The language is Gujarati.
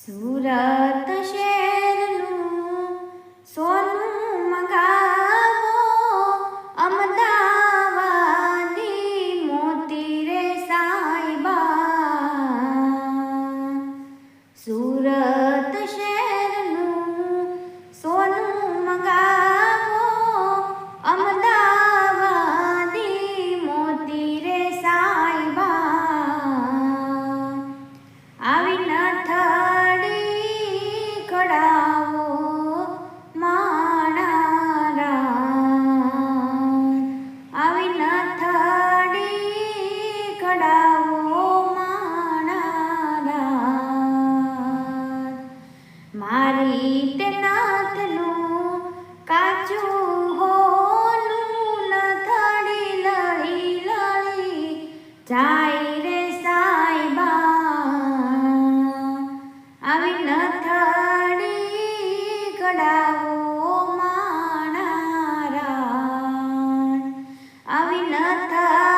સુરત શહેરનું સોનું મંગાવો, અમદાવાદી મોતી રે સાઈબા. સુરત શહેરનું સોનું મંગાવો, અમદાવાદી મોતી રે સાઈબા. આવી નથડી કડાવો માણારા, આવી નથડી કડાવો માણારા. મારી તે નાથનું કાચું હોનું નથડી લળી લળી જાય રે સાઈબા. આવી નથડી કડાવો માણારા, આવી નથડી